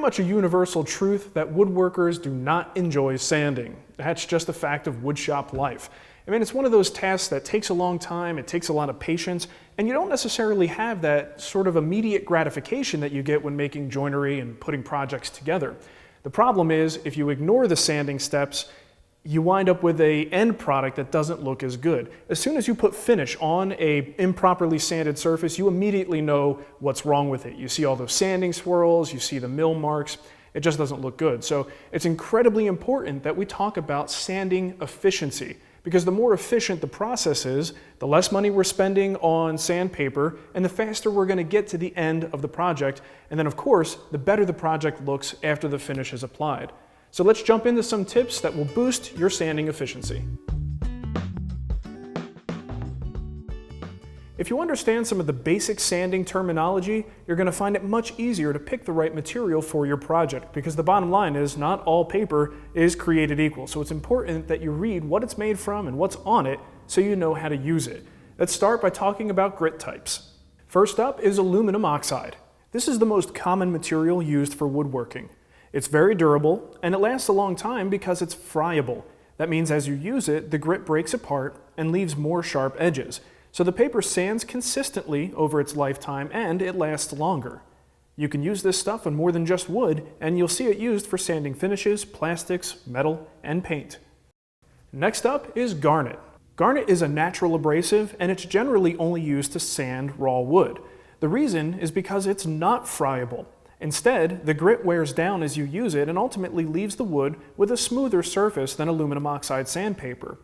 much a universal truth that woodworkers do not enjoy sanding. That's just a fact of woodshop life. I mean, it's one of those tasks that takes a long time, it takes a lot of patience, and you don't necessarily have that sort of immediate gratification that you get when making joinery and putting projects together. The problem is, if you ignore the sanding steps, you wind up with an end product that doesn't look as good. As soon as you put finish on an improperly sanded surface, you immediately know what's wrong with it. You see all those sanding swirls, you see the mill marks, it just doesn't look good. So it's incredibly important that we talk about sanding efficiency, because the more efficient the process is, the less money we're spending on sandpaper, and the faster we're going to get to the end of the project. And then of course, the better the project looks after the finish is applied. So let's jump into some tips that will boost your sanding efficiency. If you understand some of the basic sanding terminology, you're going to find it much easier to pick the right material for your project, because the bottom line is not all paper is created equal. So it's important that you read what it's made from and what's on it so you know how to use it. Let's start by talking about grit types. First up is aluminum oxide. This is the most common material used for woodworking. It's very durable, and it lasts a long time because it's friable. That means as you use it, the grit breaks apart and leaves more sharp edges. So the paper sands consistently over its lifetime and it lasts longer. You can use this stuff on more than just wood, and you'll see it used for sanding finishes, plastics, metal, and paint. Next up is garnet. Garnet is a natural abrasive, and it's generally only used to sand raw wood. The reason is because it's not friable. Instead, the grit wears down as you use it and ultimately leaves the wood with a smoother surface than aluminum oxide sandpaper.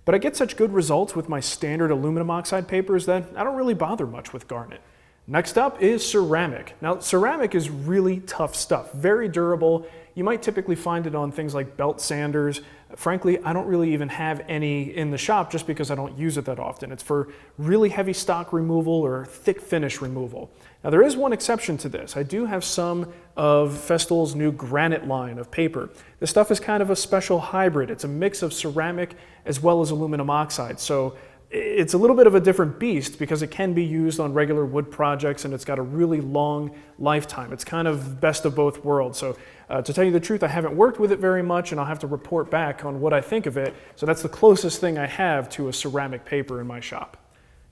But I get such good results with my standard aluminum oxide papers that I don't really bother much with garnet. Next up is ceramic. Now, ceramic is really tough stuff, very durable. You might typically find it on things like belt sanders. Frankly, I don't really even have any in the shop just because I don't use it that often. It's for really heavy stock removal or thick finish removal. Now, there is one exception to this. I do have some of Festool's new granite line of paper. This stuff is kind of a special hybrid. It's a mix of ceramic as well as aluminum oxide. So it's a little bit of a different beast because it can be used on regular wood projects, and it's got a really long lifetime. It's kind of best of both worlds. So to tell you the truth, I haven't worked with it very much, and I'll have to report back on what I think of it. So that's the closest thing I have to a ceramic paper in my shop.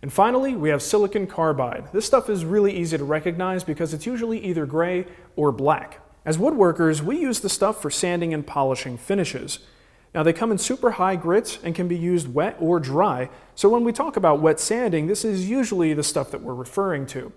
And finally, we have silicon carbide. This stuff is really easy to recognize because it's usually either gray or black. As woodworkers, we use the stuff for sanding and polishing finishes. Now, they come in super high grits and can be used wet or dry, so when we talk about wet sanding, this is usually the stuff that we're referring to.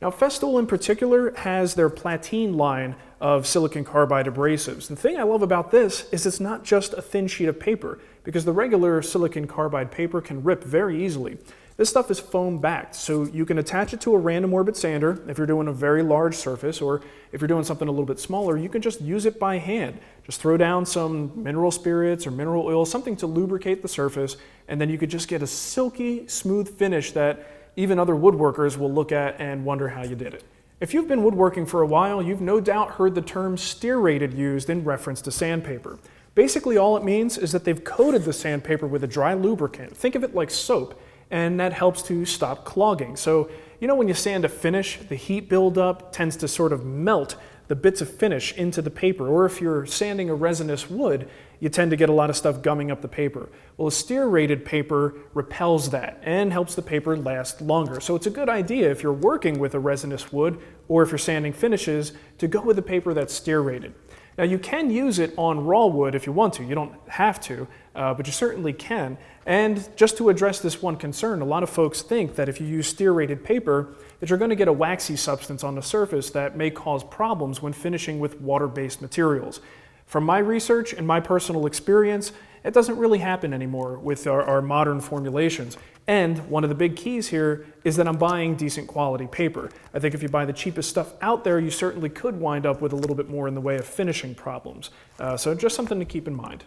Now, Festool in particular has their Platine line of silicon carbide abrasives. The thing I love about this is it's not just a thin sheet of paper, because the regular silicon carbide paper can rip very easily. This stuff is foam backed, so you can attach it to a random orbit sander if you're doing a very large surface, or if you're doing something a little bit smaller, you can just use it by hand. Just throw down some mineral spirits or mineral oil, something to lubricate the surface, and then you could just get a silky, smooth finish that even other woodworkers will look at and wonder how you did it. If you've been woodworking for a while, you've no doubt heard the term steer-rated used in reference to sandpaper. Basically, all it means is that they've coated the sandpaper with a dry lubricant. Think of it like soap, and that helps to stop clogging. So, you know when you sand a finish, the heat buildup tends to sort of melt the bits of finish into the paper, or if you're sanding a resinous wood, you tend to get a lot of stuff gumming up the paper. Well, a steer-rated paper repels that and helps the paper last longer. So it's a good idea if you're working with a resinous wood or if you're sanding finishes to go with a paper that's steer-rated. Now, you can use it on raw wood if you want to. You don't have to, but you certainly can. And just to address this one concern, a lot of folks think that if you use steer-rated paper, that you're going to get a waxy substance on the surface that may cause problems when finishing with water-based materials. From my research and my personal experience, it doesn't really happen anymore with our modern formulations. And one of the big keys here is that I'm buying decent quality paper. I think if you buy the cheapest stuff out there, you certainly could wind up with a little bit more in the way of finishing problems. So just something to keep in mind.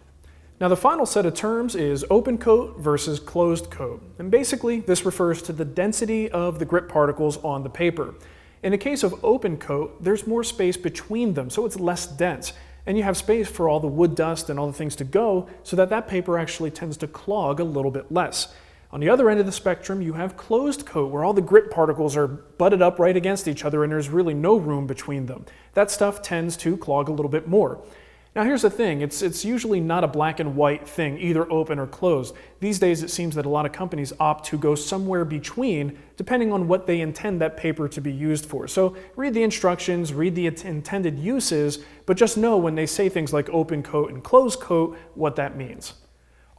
Now, the final set of terms is open coat versus closed coat. And basically, this refers to the density of the grit particles on the paper. In the case of open coat, there's more space between them, so it's less dense. And you have space for all the wood dust and all the things to go, so that paper actually tends to clog a little bit less. On the other end of the spectrum, you have closed coat, where all the grit particles are butted up right against each other and there's really no room between them. That stuff tends to clog a little bit more. Now here's the thing, it's usually not a black and white thing, either open or closed. These days it seems that a lot of companies opt to go somewhere between, depending on what they intend that paper to be used for. So read the instructions, read the intended uses, but just know when they say things like open coat and closed coat, what that means.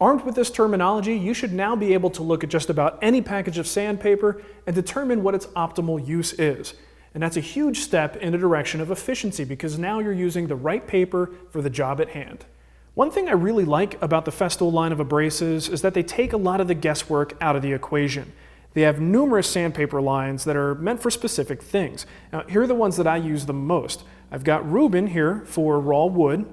Armed with this terminology, you should now be able to look at just about any package of sandpaper and determine what its optimal use is. And that's a huge step in the direction of efficiency, because now you're using the right paper for the job at hand. One thing I really like about the Festool line of abrasives is that they take a lot of the guesswork out of the equation. They have numerous sandpaper lines that are meant for specific things. Now, here are the ones that I use the most. I've got Rubin here for raw wood.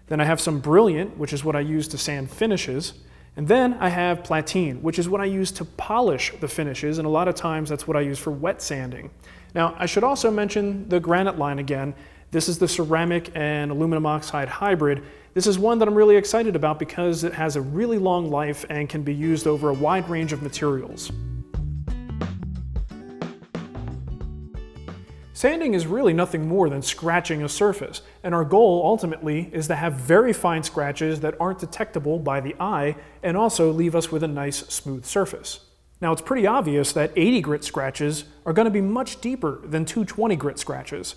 Then I have some Brilliant, which is what I use to sand finishes. And then I have Platine, which is what I use to polish the finishes, and a lot of times that's what I use for wet sanding. Now, I should also mention the Granite line again. This is the ceramic and aluminum oxide hybrid. This is one that I'm really excited about because it has a really long life and can be used over a wide range of materials. Sanding is really nothing more than scratching a surface, and our goal ultimately is to have very fine scratches that aren't detectable by the eye and also leave us with a nice smooth surface. Now, it's pretty obvious that 80 grit scratches are going to be much deeper than 220 grit scratches.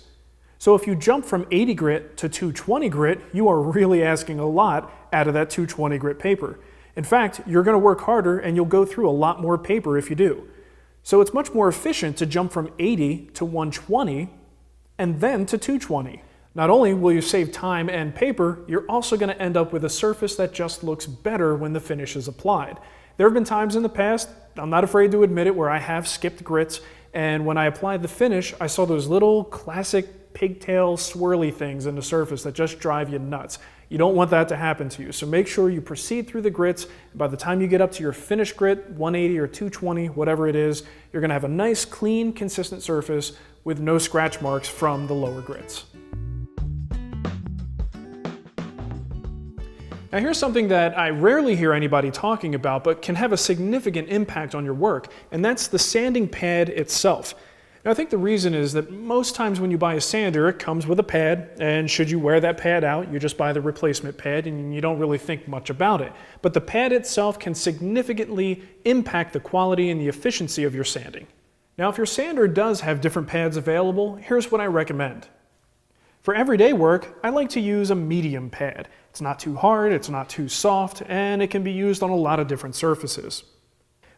So if you jump from 80 grit to 220 grit, you are really asking a lot out of that 220 grit paper. In fact, you're going to work harder and you'll go through a lot more paper if you do. So it's much more efficient to jump from 80 to 120 and then to 220. Not only will you save time and paper, you're also going to end up with a surface that just looks better when the finish is applied. There have been times in the past, I'm not afraid to admit it, where I have skipped grits, and when I applied the finish, I saw those little classic pigtail swirly things in the surface that just drive you nuts. You don't want that to happen to you, so make sure you proceed through the grits. By the time you get up to your finished grit, 180 or 220, whatever it is, you're going to have a nice, clean, consistent surface with no scratch marks from the lower grits. Now here's something that I rarely hear anybody talking about, but can have a significant impact on your work, and that's the sanding pad itself. Now I think the reason is that most times when you buy a sander, it comes with a pad, and should you wear that pad out, you just buy the replacement pad and you don't really think much about it. But the pad itself can significantly impact the quality and the efficiency of your sanding. Now if your sander does have different pads available, here's what I recommend. For everyday work, I like to use a medium pad. It's not too hard, it's not too soft, and it can be used on a lot of different surfaces.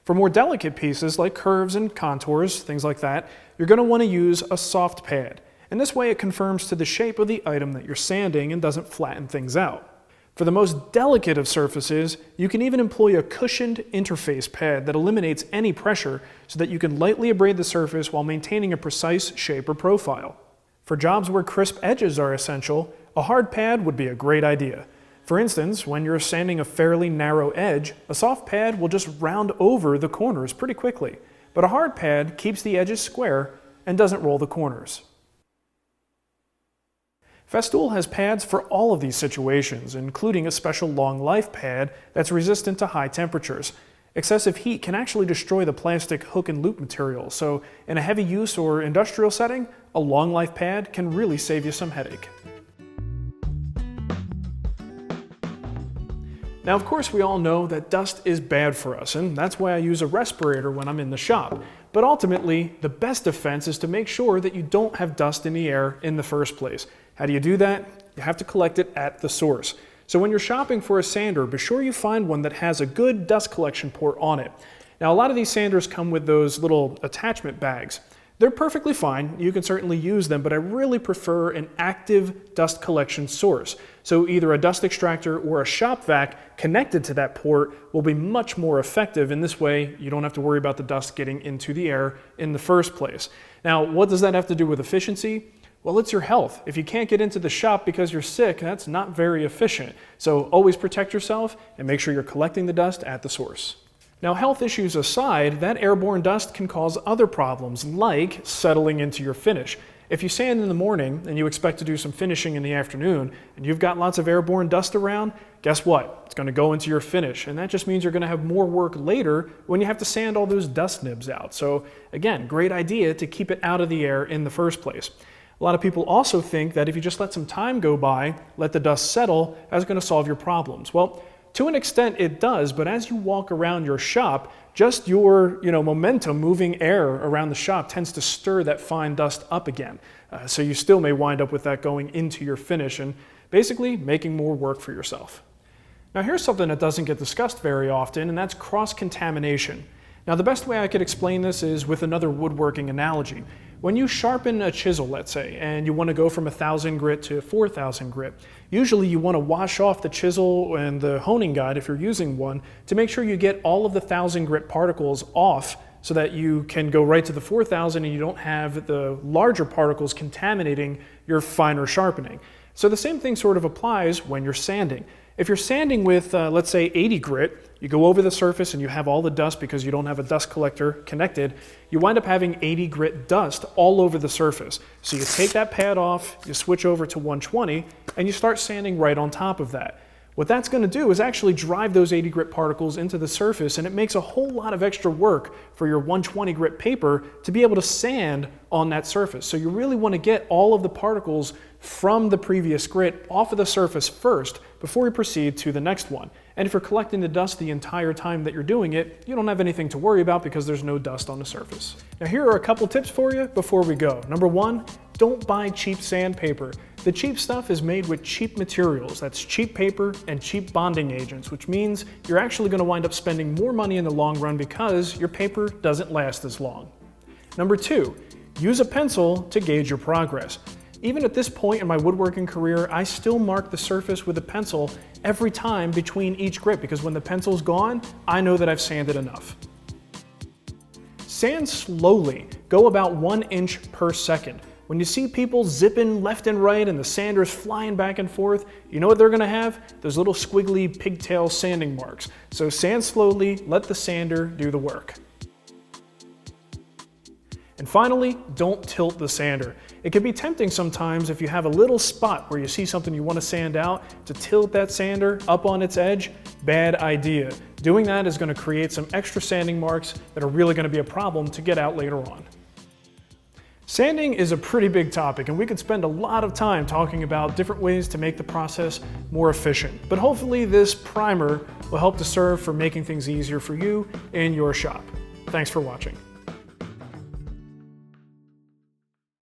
For more delicate pieces like curves and contours, things like that, you're going to want to use a soft pad. And this way it conforms to the shape of the item that you're sanding and doesn't flatten things out. For the most delicate of surfaces, you can even employ a cushioned interface pad that eliminates any pressure so that you can lightly abrade the surface while maintaining a precise shape or profile. For jobs where crisp edges are essential, a hard pad would be a great idea. For instance, when you're sanding a fairly narrow edge, a soft pad will just round over the corners pretty quickly, but a hard pad keeps the edges square and doesn't roll the corners. Festool has pads for all of these situations, including a special long life pad that's resistant to high temperatures. Excessive heat can actually destroy the plastic hook and loop material, so in a heavy use or industrial setting, a long life pad can really save you some headache. Now, of course, we all know that dust is bad for us, and that's why I use a respirator when I'm in the shop. But ultimately, the best defense is to make sure that you don't have dust in the air in the first place. How do you do that? You have to collect it at the source. So when you're shopping for a sander, be sure you find one that has a good dust collection port on it. Now, a lot of these sanders come with those little attachment bags. They're perfectly fine, you can certainly use them, but I really prefer an active dust collection source. So either a dust extractor or a shop vac connected to that port will be much more effective. In this way, you don't have to worry about the dust getting into the air in the first place. Now, what does that have to do with efficiency? Well, it's your health. If you can't get into the shop because you're sick, that's not very efficient. So always protect yourself and make sure you're collecting the dust at the source. Now, health issues aside, that airborne dust can cause other problems like settling into your finish. If you sand in the morning and you expect to do some finishing in the afternoon and you've got lots of airborne dust around, guess what? It's going to go into your finish, and that just means you're going to have more work later when you have to sand all those dust nibs out. So again, great idea to keep it out of the air in the first place. A lot of people also think that if you just let some time go by, let the dust settle, that's going to solve your problems. Well, to an extent it does, but as you walk around your shop, just your momentum moving air around the shop tends to stir that fine dust up again. So you still may wind up with that going into your finish and basically making more work for yourself. Now here's something that doesn't get discussed very often, and that's cross-contamination. Now the best way I could explain this is with another woodworking analogy. When you sharpen a chisel, let's say, and you want to go from 1,000 grit to 4,000 grit, usually you want to wash off the chisel and the honing guide, if you're using one, to make sure you get all of the 1,000 grit particles off so that you can go right to the 4,000 and you don't have the larger particles contaminating your finer sharpening. So the same thing sort of applies when you're sanding. If you're sanding with, let's say, 80 grit, you go over the surface and you have all the dust because you don't have a dust collector connected, you wind up having 80 grit dust all over the surface. So you take that pad off, you switch over to 120, and you start sanding right on top of that. What that's going to do is actually drive those 80 grit particles into the surface, and it makes a whole lot of extra work for your 120 grit paper to be able to sand on that surface. So you really want to get all of the particles from the previous grit off of the surface first before you proceed to the next one. And if you're collecting the dust the entire time that you're doing it, you don't have anything to worry about because there's no dust on the surface. Now here are a couple tips for you before we go. Number one, don't buy cheap sandpaper. The cheap stuff is made with cheap materials. That's cheap paper and cheap bonding agents, which means you're actually going to wind up spending more money in the long run because your paper doesn't last as long. Number two, use a pencil to gauge your progress. Even at this point in my woodworking career, I still mark the surface with a pencil every time between each grit because when the pencil's gone, I know that I've sanded enough. Sand slowly. Go about 1 inch per second. When you see people zipping left and right and the sander's flying back and forth, you know what they're going to have? Those little squiggly pigtail sanding marks. So sand slowly, let the sander do the work. And finally, don't tilt the sander. It can be tempting sometimes if you have a little spot where you see something you want to sand out to tilt that sander up on its edge. Bad idea. Doing that is going to create some extra sanding marks that are really going to be a problem to get out later on. Sanding is a pretty big topic, and we could spend a lot of time talking about different ways to make the process more efficient. But hopefully this primer will help to serve for making things easier for you in your shop. Thanks for watching.